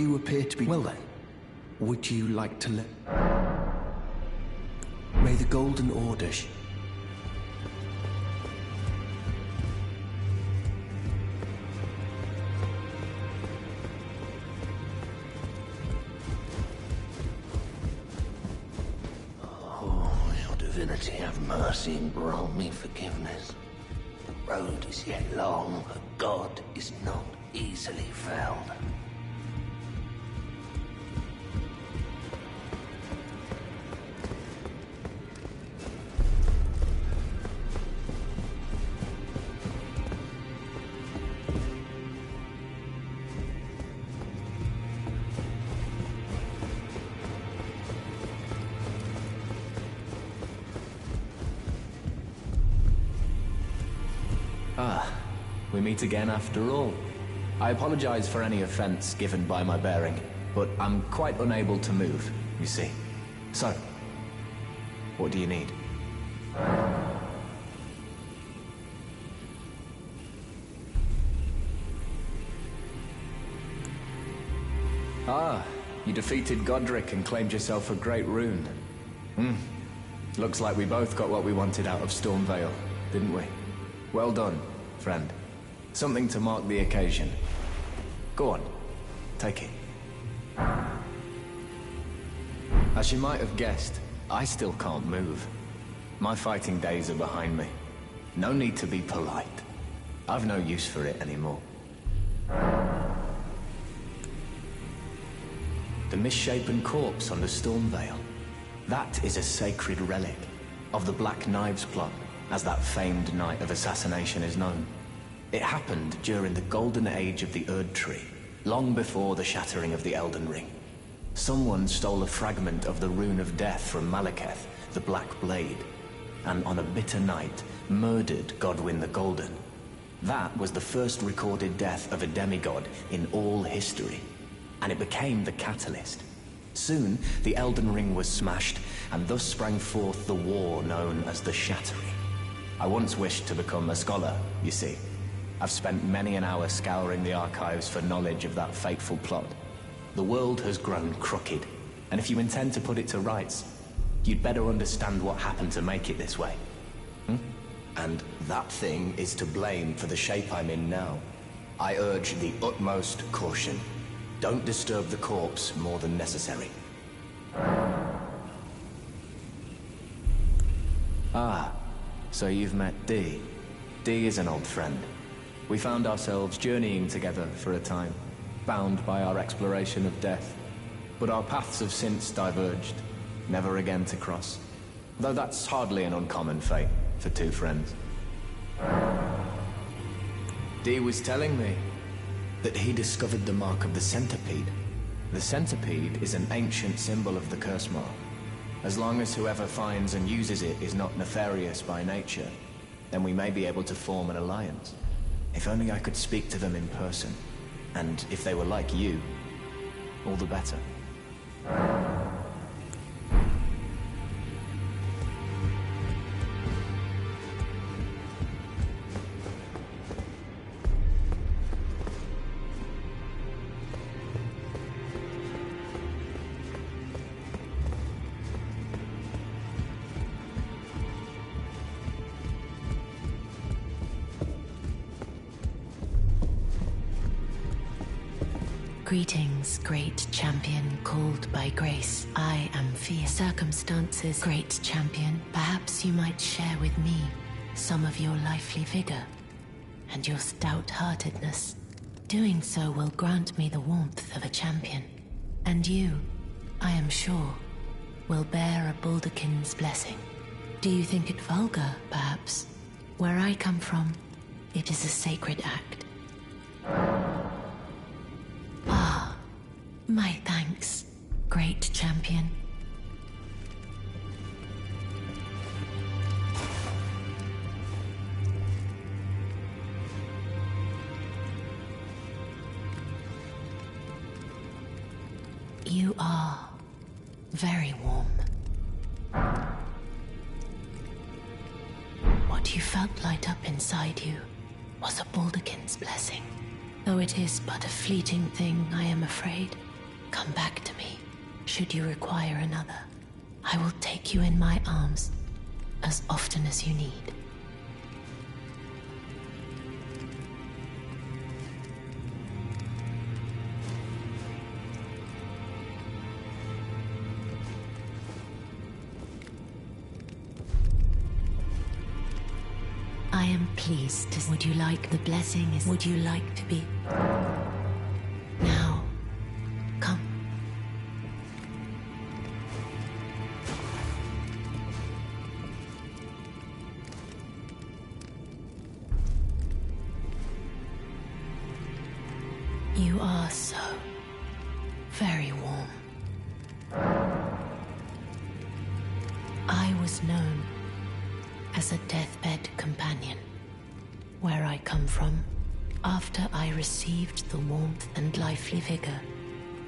You appear to be... Well then, would you like to let... May the Golden Order... Oh, your divinity have mercy and grant me forgiveness. The road is yet long, but God is not easily found. We meet again after all. I apologize for any offense given by my bearing, but I'm quite unable to move, you see. So, what do you need? Ah, you defeated Godric and claimed yourself a great rune. Looks like we both got what we wanted out of Stormvale, didn't we? Well done, friend. Something to mark the occasion. Go on, take it. As you might have guessed, I still can't move. My fighting days are behind me. No need to be polite. I've no use for it anymore. The misshapen corpse on the Stormvale. That is a sacred relic of the Black Knives plot, as that famed night of assassination is known. It happened during the golden age of the Erd Tree, long before the shattering of the Elden Ring. Someone stole a fragment of the Rune of Death from Malekith, the Black Blade, and on a bitter night, murdered Godwyn the Golden. That was the first recorded death of a demigod in all history, and it became the catalyst. Soon, the Elden Ring was smashed, and thus sprang forth the war known as the Shattering. I once wished to become a scholar, you see. I've spent many an hour scouring the archives for knowledge of that fateful plot. The world has grown crooked, and if you intend to put it to rights, you'd better understand what happened to make it this way. And that thing is to blame for the shape I'm in now. I urge the utmost caution. Don't disturb the corpse more than necessary. Ah, so you've met Dee. Dee is an old friend. We found ourselves journeying together for a time, bound by our exploration of death. But our paths have since diverged, never again to cross. Though that's hardly an uncommon fate for two friends. Dee was telling me that he discovered the mark of the centipede. The centipede is an ancient symbol of the curse mark. As long as whoever finds and uses it is not nefarious by nature, then we may be able to form an alliance. If only I could speak to them in person. And if they were like you, all the better. Greetings, great champion called by grace. I am fear. Circumstances, great champion. Perhaps you might share with me some of your lively vigor and your stout-heartedness. Doing so will grant me the warmth of a champion. And you, I am sure, will bear a Baldakin's blessing. Do you think it vulgar, perhaps? Where I come from, it is a sacred act. My thanks, great champion. You are very warm. What you felt light up inside you was a Baldakin's blessing. Though it is but a fleeting thing, I am afraid. come back to me, should you require another. I will take you in my arms as often as you need. I am pleased to... Would you like the blessing? Would you like to be... Now, come. You are so very warm. I was known as a deathbed companion. Where I come from, after I received the warmth and lively vigor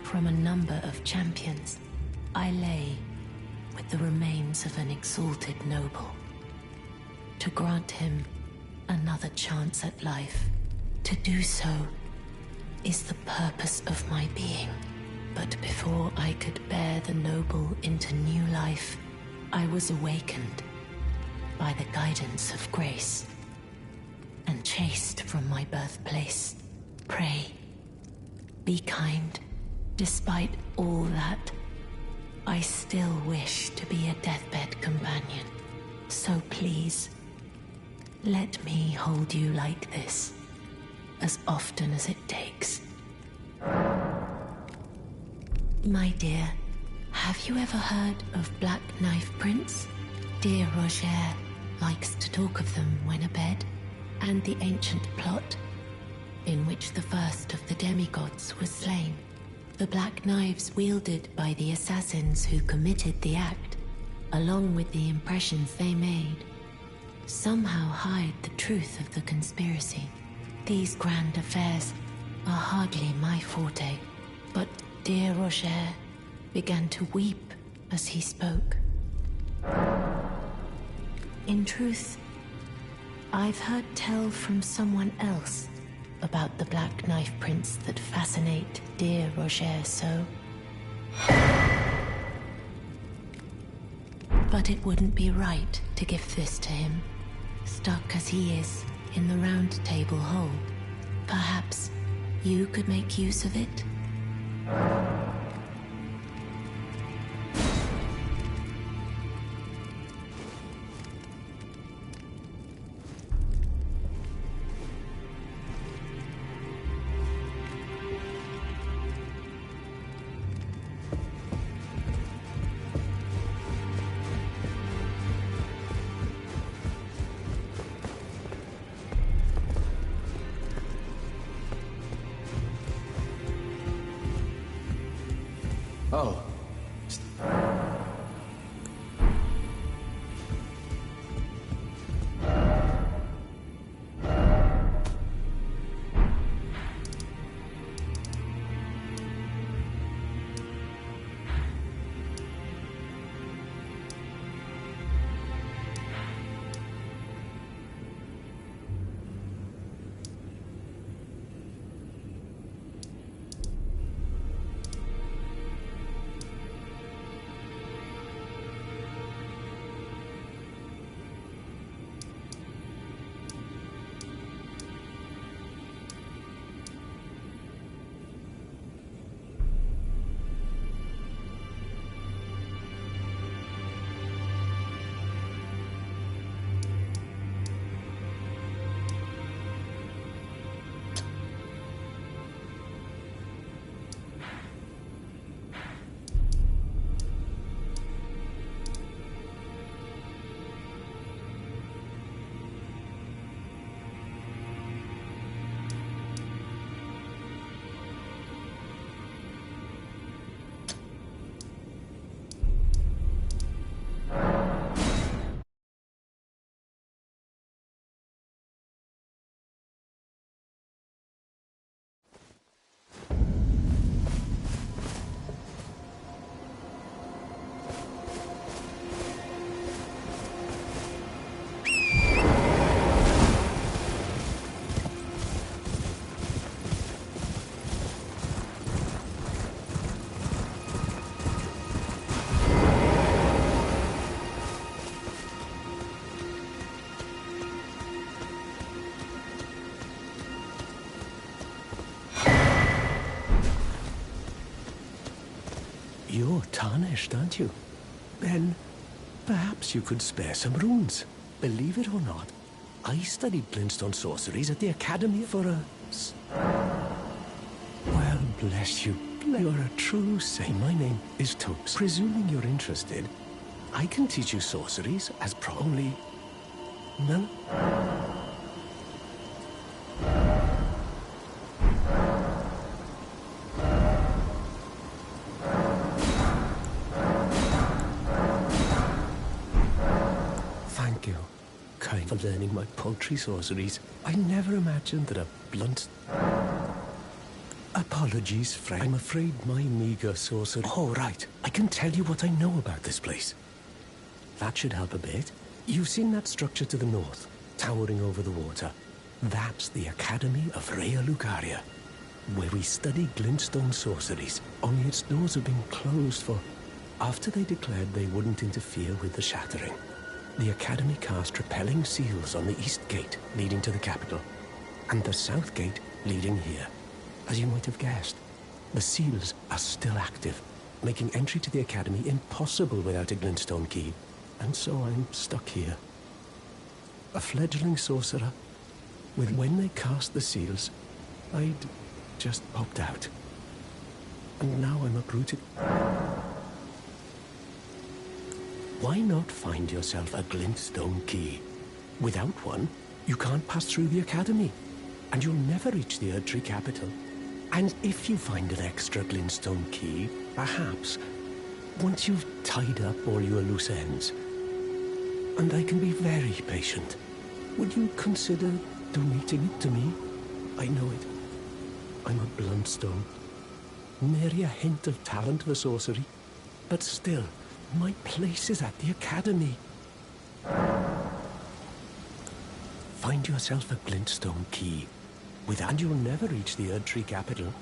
from a number of champions, I lay with the remains of an exalted noble. To grant him another chance at life, to do so is the purpose of my being. But before I could bear the noble into new life, I was awakened by the guidance of grace, and chased from my birthplace. Pray, be kind. Despite all that, I still wish to be a deathbed companion. So please, let me hold you like this, as often as it takes. My dear, have you ever heard of Black Knife Prince? Dear Roger likes to talk of them when abed, and the ancient plot in which the first of the demigods was slain. The black knives wielded by the assassins who committed the act, along with the impressions they made, somehow hide the truth of the conspiracy. These grand affairs are hardly my forte, but dear Roger began to weep as he spoke. In truth, I've heard tell from someone else about the Black Knife Prince that fascinate dear Roger so. But it wouldn't be right to give this to him, stuck as he is in the Round Table hole. Perhaps you could make use of it? Oh. You're tarnished, aren't you? Then perhaps you could spare some runes. Believe it or not, I studied glintstone sorceries at the Academy for a... Well, bless you. You're a true saint. My name is Topes. Presuming you're interested, I can teach you sorceries as only... None? Thank you, kind, for learning my paltry sorceries. I never imagined that a blunt... Apologies, friend. I'm afraid my meager sorcery... Oh, right. I can tell you what I know about this place. That should help a bit. You've seen that structure to the north, towering over the water. That's the Academy of Rea Lucaria, where we study glintstone sorceries. Only its doors have been closed for... After they declared they wouldn't interfere with the shattering, the Academy cast repelling seals on the east gate leading to the capital, and the south gate leading here. As you might have guessed, the seals are still active, making entry to the Academy impossible without a glintstone key. And so I'm stuck here. A fledgling sorcerer. When they cast the seals, I'd just popped out. And now I'm uprooted. Why not find yourself a glintstone key? Without one, you can't pass through the Academy, and you'll never reach the Erdtree capital. And if you find an extra glintstone key, perhaps, once you've tied up all your loose ends, and I can be very patient, would you consider donating it to me? I know it. I'm a bluntstone. Nary a hint of talent for sorcery. But still, my place is at the Academy. Find yourself a glintstone key, and you'll never reach the Erdtree capital.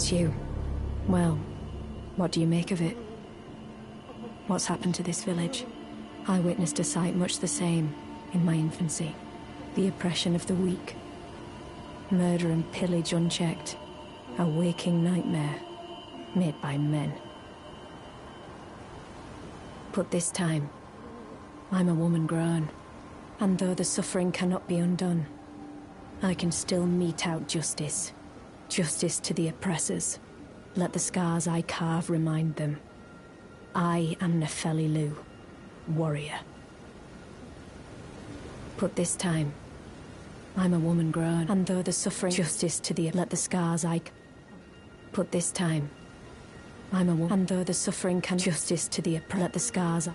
it's you. Well, what do you make of it? What's happened to this village? I witnessed a sight much the same in my infancy. The oppression of the weak. Murder and pillage unchecked. A waking nightmare made by men. But this time, I'm a woman grown. And though the suffering cannot be undone, I can still mete out justice. Justice to the oppressors. Let the scars I carve remind them. I am Nefeli Lu, warrior. But this time, I'm a woman grown. And though the suffering... Justice to the... Let the scars I... But this time, I'm a woman. And though the suffering can... Justice to the... Let the scars...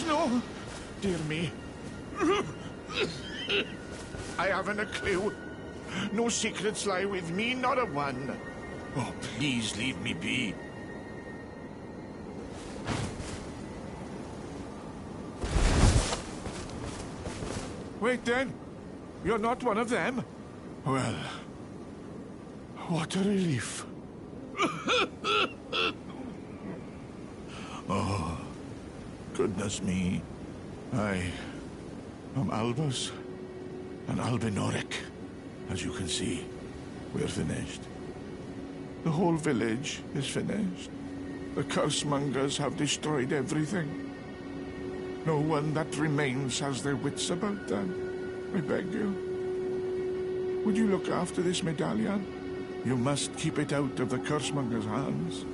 No, dear me. I haven't a clue. No secrets lie with me, not a one. Oh, please leave me be. Wait then. You're not one of them? Well, what a relief. Oh, goodness me. I am Albus and Albinoric. As you can see, we're finished. The whole village is finished. The cursemongers have destroyed everything. No one that remains has their wits about them. I beg you. Would you look after this medallion? You must keep it out of the cursemongers' hands.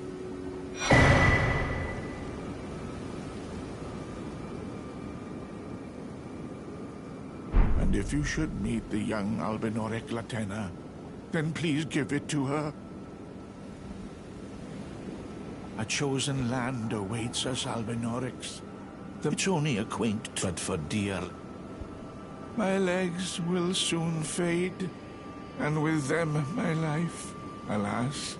And if you should meet the young Albinoric Latena, then please give it to her. A chosen land awaits us, Albinorics. It's only a quaint but for dear. My legs will soon fade, and with them my life, alas.